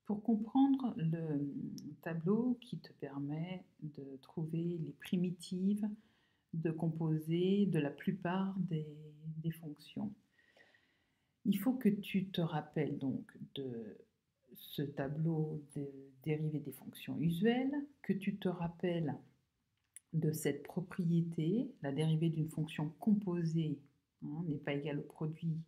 Pour comprendre le tableau qui te permet de trouver les primitives de composer de la plupart des fonctions, il faut que tu te rappelles donc de ce tableau de dérivées des fonctions usuelles, que tu te rappelles de cette propriété, la dérivée d'une fonction composée n'est pas égale au produit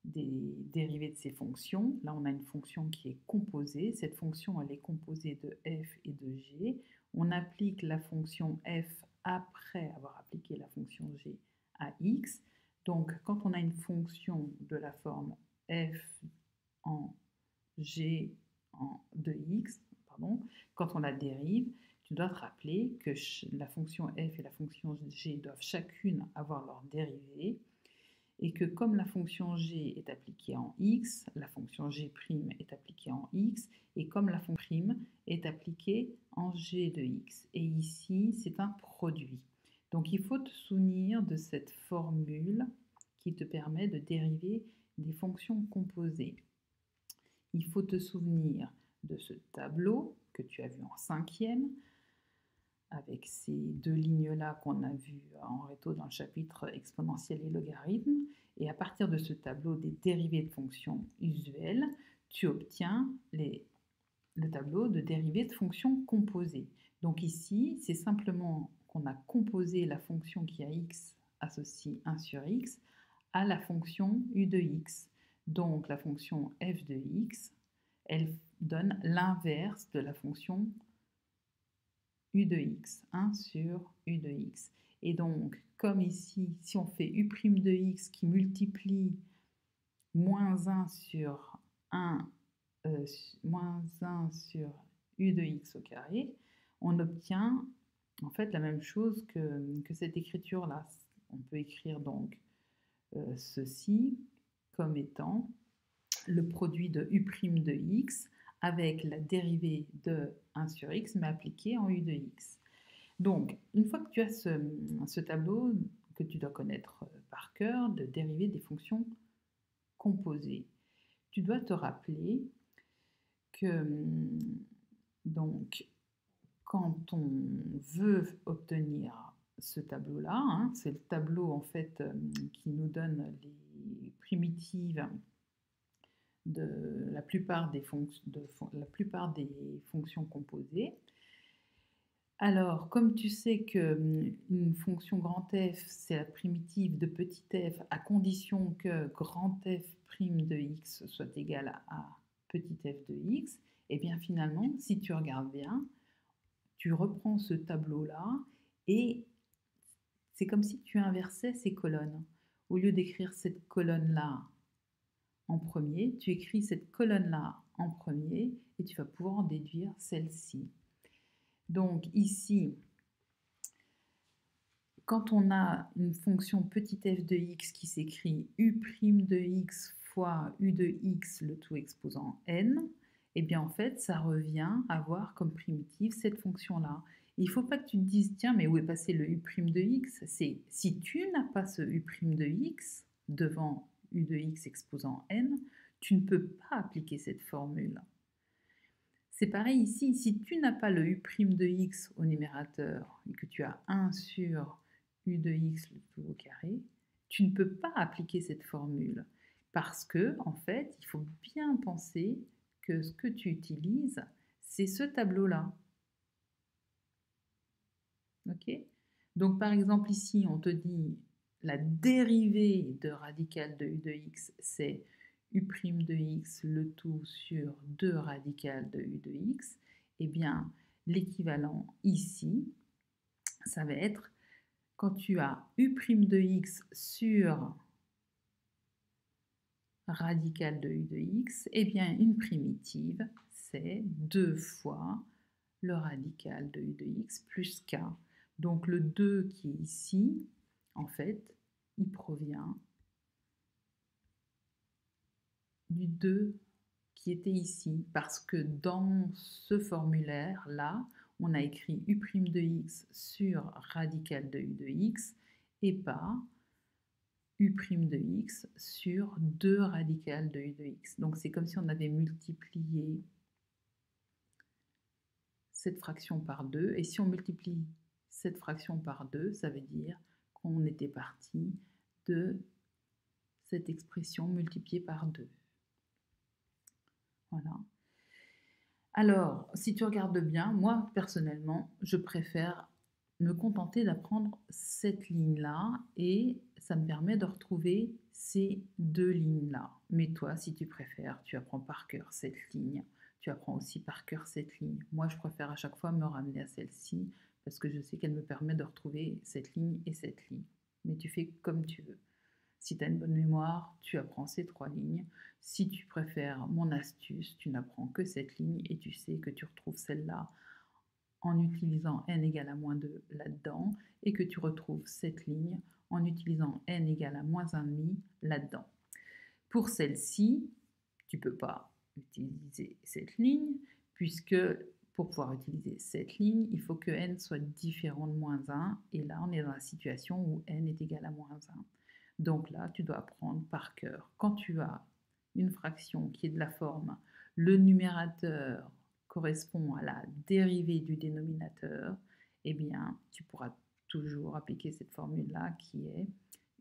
des dérivées de ces fonctions. Là, on a une fonction qui est composée. Cette fonction, elle est composée de f et de g. On applique la fonction f après avoir appliqué la fonction g à x. Donc, quand on a une fonction de la forme f en g de x, quand on la dérive, tu dois te rappeler que la fonction f et la fonction g doivent chacune avoir leur dérivée et que comme la fonction g est appliquée en x, la fonction g' est appliquée en x, et comme la fonction prime est appliquée en g de x. Et ici, c'est un produit. Donc il faut te souvenir de cette formule qui te permet de dériver des fonctions composées. Il faut te souvenir de ce tableau que tu as vu en 5e, avec ces deux lignes-là qu'on a vues en réto dans le chapitre exponentielle et logarithme. Et à partir de ce tableau des dérivées de fonctions usuelles, tu obtiens le tableau de dérivées de fonctions composées. Donc ici, c'est simplement qu'on a composé la fonction qui a x associe 1 sur x à la fonction u de x. Donc la fonction f de x, elle donne l'inverse de la fonction u de x, 1 sur u de x. Et donc, comme ici, si on fait u' de x qui multiplie moins 1 sur 1, moins 1 sur u de x au carré, on obtient en fait la même chose que cette écriture-là. On peut écrire donc ceci comme étant le produit de u' de x avec la dérivée de 1 sur x, mais appliquée en u de x. Donc, une fois que tu as ce tableau que tu dois connaître par cœur, de dérivée des fonctions composées, tu dois te rappeler que donc, quand on veut obtenir ce tableau-là, c'est le tableau en fait qui nous donne les primitives de la plupart des fonctions composées. Alors, comme tu sais qu'une fonction grand F, c'est la primitive de petit f à condition que grand F' de x soit égal à petit f de x, et bien finalement, si tu regardes bien, tu reprends ce tableau-là et c'est comme si tu inversais ces colonnes. Au lieu d'écrire cette colonne-là en premier, tu écris cette colonne-là en premier et tu vas pouvoir en déduire celle-ci. Donc ici, quand on a une fonction petit f de x qui s'écrit u' de x fois u de x, le tout exposant n, et bien en fait, ça revient à avoir comme primitive cette fonction-là. Il ne faut pas que tu te dises, tiens, mais où est passé le u' de x? C'est si tu n'as pas ce u' de x devant u de x exposant n, tu ne peux pas appliquer cette formule. C'est pareil ici, si tu n'as pas le u' de x au numérateur et que tu as 1 sur u de x le tout au carré, tu ne peux pas appliquer cette formule parce que, en fait, il faut bien penser que ce que tu utilises, c'est ce tableau-là. Ok? Donc, par exemple, ici, on te dit la dérivée de radicale de u de x, c'est u' de x le tout sur 2 radicales de u de x. Eh bien, l'équivalent ici, ça va être quand tu as u' de x sur radicale de u de x, eh bien, une primitive, c'est 2 fois le radical de u de x plus k. Donc, le 2 qui est ici, en fait, il provient du 2 qui était ici, parce que dans ce formulaire-là, on a écrit u' de x sur radical de u de x et pas u' de x sur 2 radicales de u de x. Donc c'est comme si on avait multiplié cette fraction par 2. Et si on multiplie cette fraction par 2, ça veut dire qu'on était parti de cette expression multipliée par 2. Voilà. Alors, si tu regardes bien, moi, personnellement, je préfère me contenter d'apprendre cette ligne-là et ça me permet de retrouver ces deux lignes-là. Mais toi, si tu préfères, tu apprends par cœur cette ligne. Tu apprends aussi par cœur cette ligne. Moi, je préfère à chaque fois me ramener à celle-ci parce que je sais qu'elle me permet de retrouver cette ligne et cette ligne. Mais tu fais comme tu veux. Si tu as une bonne mémoire, tu apprends ces 3 lignes. Si tu préfères mon astuce, tu n'apprends que cette ligne et tu sais que tu retrouves celle-là en utilisant n égale à moins 2 là-dedans et que tu retrouves cette ligne en utilisant n égale à moins 1,5 là-dedans. Pour celle-ci, tu ne peux pas utiliser cette ligne puisque pour pouvoir utiliser cette ligne, il faut que n soit différent de moins 1 et là on est dans la situation où n est égal à moins 1. Donc là, tu dois apprendre par cœur. Quand tu as une fraction qui est de la forme, le numérateur correspond à la dérivée du dénominateur, eh bien, tu pourras toujours appliquer cette formule-là qui est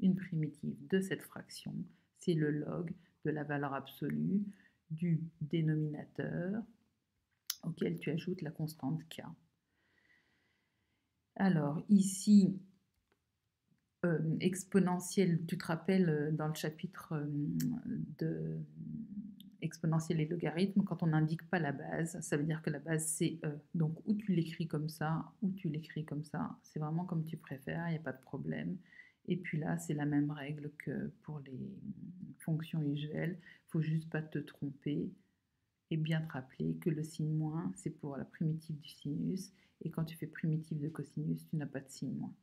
une primitive de cette fraction, c'est le log de la valeur absolue du dénominateur auquel tu ajoutes la constante k. Alors ici, exponentielle, tu te rappelles dans le chapitre de exponentielle et logarithme, quand on n'indique pas la base, ça veut dire que la base c'est e. Donc ou tu l'écris comme ça, ou tu l'écris comme ça, c'est vraiment comme tu préfères, il n'y a pas de problème. Et puis là, c'est la même règle que pour les fonctions usuelles, il ne faut juste pas te tromper et bien te rappeler que le signe moins, c'est pour la primitive du sinus, et quand tu fais primitive de cosinus, tu n'as pas de signe moins.